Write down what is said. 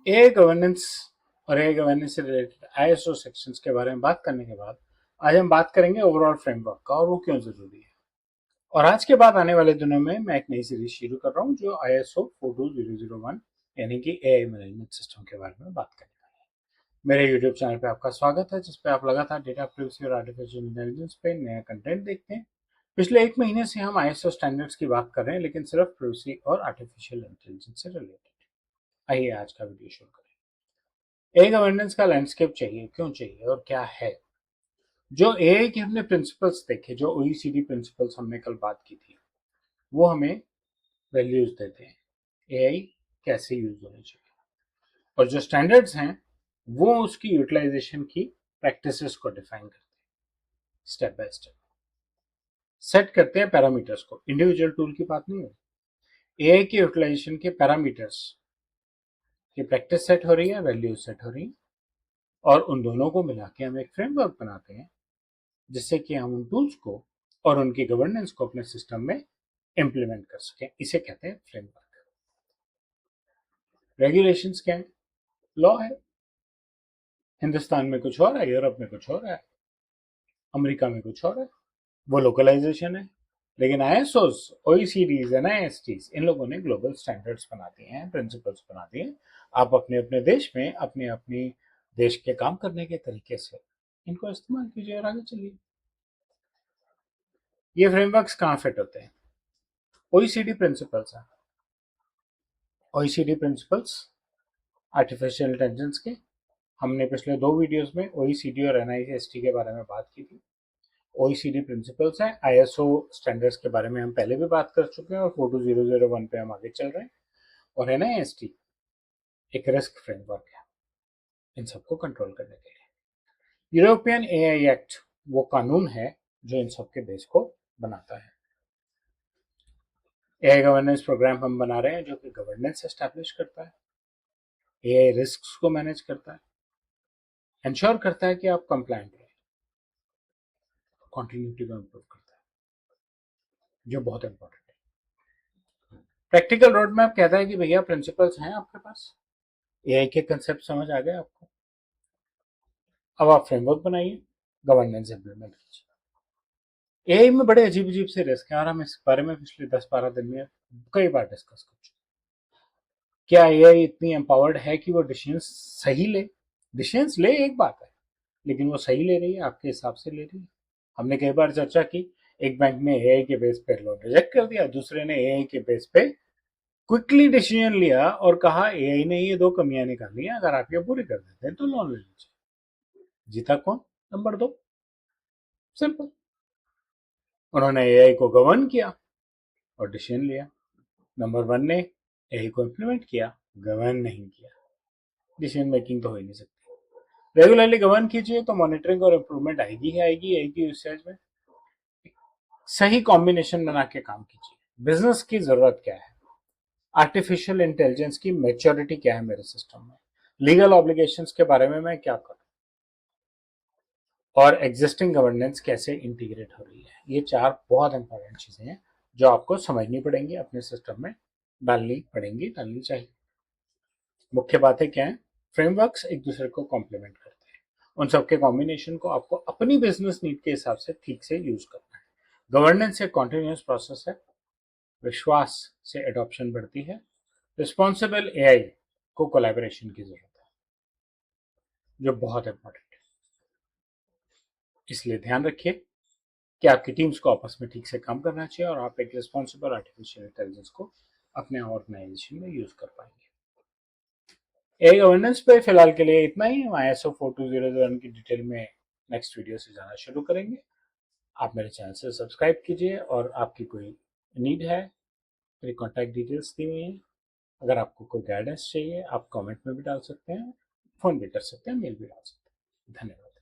AI governance और AI governance से related ISO sections के बारे में बात करने के बाद आज हम बात करेंगे ओवरऑल फ्रेमवर्क का और वो क्यों जरूरी है। और आज के बाद आने वाले दिनों में मैं एक नई सीरीज शुरू कर रहा हूँ जो आईएसओ 42001 यानी कि एआई मैनेजमेंट सिस्टम के बारे में बात करेंगे। मेरे यूट्यूब चैनल पे आपका स्वागत है जिसपे आप लगातार डेटा प्राइवेसी और आर्टिफिशियल इंटेलिजेंस पे नया कंटेंट देखते हैं। पिछले एक महीने से हम आईएसओ स्टैंडर्ड्स की बात कर रहे हैं, लेकिन सिर्फ प्राइवेसी और आर्टिफिशियल इंटेलिजेंस से रिलेटेड। आइए आज का वीडियो शुरू करें। एआई गवर्नेंस का लैंडस्केप चाहिए, क्यों चाहिए और क्या है। जो एआई के हमने प्रिंसिपल्स देखे, जो ओईसीडी प्रिंसिपल्स हमने कल बात की थी, वो हमें वैल्यूज देते हैं एआई कैसे यूज होनी चाहिए। और जो स्टैंडर्ड्स हैं वो उसकी यूटिलाइजेशन की प्रैक्टिसेस को डिफाइन करते हैं, स्टेप बाय स्टेप सेट करते हैं पैरामीटर्स को। इंडिविजुअल टूल की बात नहीं है, एआई के यूटिलाइजेशन के पैरामीटर्स की प्रैक्टिस सेट हो रही है, वैल्यूज सेट हो रही है, और उन दोनों को मिला के हम एक फ्रेमवर्क बनाते हैं जिससे कि हम उन टूल्स को और उनकी गवर्नेंस को अपने सिस्टम में इंप्लीमेंट कर सकें। इसे कहते हैं फ्रेमवर्क। रेगुलेशंस क्या है? लॉ है। हिंदुस्तान में कुछ हो रहा है, यूरोप में कुछ हो रहा है, अमेरिका में कुछ हो रहा है, वो लोकलाइजेशन है। लेकिन आईएसओस, ओईसीडीज, एनआईएसटीज, इन लोगों ने ग्लोबल स्टैंडर्ड्स बना दिए हैं, प्रिंसिपल्स बना दिए हैं। आप अपने अपने देश में अपने अपनी देश के काम करने के तरीके से इनको इस्तेमाल कीजिए और आगे चलिए। ये फ्रेमवर्क्स कहाँ फिट होते हैं? ओईसीडी प्रिंसिपल्स हैं। ओईसीडी प्रिंसिपल्स आर्टिफिशियल इंटेलिजेंस के हमने पिछले दो वीडियोस में ओईसीडी और एनआईएसटी के बारे में बात की थी। ओईसीडी प्रिंसिपल्स हैं। आईएसओ स्टैंडर्ड्स के बारे में हम पहले भी बात कर चुके हैं और 42001 पे हम आगे चल रहे हैं। और एनआईएसटी एक रिस्क फ्रेमवर्क है इन सबको कंट्रोल करने के लिए। यूरोपियन एआई एक्ट वो कानून है जो इन सब के बेस को बनाता है। एआई गवर्नेंस प्रोग्राम हम बना रहे हैं जो कि गवर्नेंस एस्टैब्लिश करता है, एआई रिस्क को मैनेज करता है, इंश्योर करता है कि आप कंप्लायंट रहें, कॉन्टिन्यूटी को इम्प्रूव करता है, जो बहुत इंपॉर्टेंट है। प्रैक्टिकल रोड मैप कहता है कि भैया प्रिंसिपल्स हैं आपके पास, एआई के कंसेप्ट समझ आ गए आपको, अब आप फ्रेमवर्क बनाइए, गवर्नेंस इंप्लीमेंट कीजिए। एआई में बड़े अजीब अजीब से रिस्क हैं और हम इस बारे में पिछले 10-12 दिन में कई बार डिस्कस कर चुके। क्या एआई इतनी एम्पावर्ड है कि वो डिसीजन सही ले? डिसीजन ले एक बात है, लेकिन वो सही ले रही है, आपके हिसाब से ले रही है? हमने कई बार चर्चा की, एक बैंक ने एआई के बेस पे लोन रिजेक्ट कर दिया, दूसरे ने एआई के बेस पे क्विकली डिसीजन लिया और कहा एआई ने ये दो कमियां निकाली हैं, अगर आप ये पूरी कर देते हैं तो लोन ले लीजिए। जीता कौन? नंबर दो। सिंपल। उन्होंने एआई को गवर्न किया और डिसीजन लिया। नंबर वन ने एआई को इम्प्लीमेंट किया, गवर्न नहीं किया। डिसीजन मेकिंग तो हो ही नहीं सकती। रेगुलरली गवर्न कीजिए तो मॉनिटरिंग और इम्प्रूवमेंट आएगी ही आएगी, आएगी यूसेज में। सही कॉम्बिनेशन बना के काम कीजिए। बिजनेस की जरूरत क्या है, आर्टिफिशियल इंटेलिजेंस की मेच्योरिटी क्या है मेरे सिस्टम में, लीगल ऑब्लिगेशंस के बारे में मैं क्या करूं, और एग्जिस्टिंग गवर्नेंस कैसे इंटीग्रेट हो रही है। ये चार बहुत इंपॉर्टेंट चीजें हैं जो आपको समझनी पड़ेंगी, अपने सिस्टम में डालनी पड़ेंगी, डालनी चाहिए। मुख्य बातें क्या है? फ्रेमवर्क्स एक दूसरे को कॉम्प्लीमेंट करते हैं, उन सबके कॉम्बिनेशन को आपको अपनी बिजनेस नीड के हिसाब से ठीक से यूज करना है। गवर्नेंस एक कॉन्टिन्यूस प्रोसेस है, विश्वास से एडॉप्शन बढ़ती है, रिस्पॉन्सिबल एआई को कोलैबोरेशन की जरूरत है, जो बहुत इंपॉर्टेंट है। इसलिए ध्यान रखिए कि आपकी टीम्स को आपस में ठीक से काम करना चाहिए और आप एक रिस्पॉन्सिबल आर्टिफिशियल इंटेलिजेंस को अपने ऑर्गेनाइजेशन में यूज कर पाएंगे। एआई गवर्नेंस पे फिलहाल के लिए इतना ही। हम आईएसओ 42001 की डिटेल में नेक्स्ट वीडियो से जाना शुरू करेंगे। आप मेरे चैनल से सब्सक्राइब कीजिए और आपकी कोई नीड है, मेरी कॉन्टैक्ट डिटेल्स दी हुई हैं। अगर आपको कोई गाइडेंस चाहिए आप कमेंट में भी डाल सकते हैं, फोन भी कर सकते हैं, मेल भी डाल सकते हैं। धन्यवाद।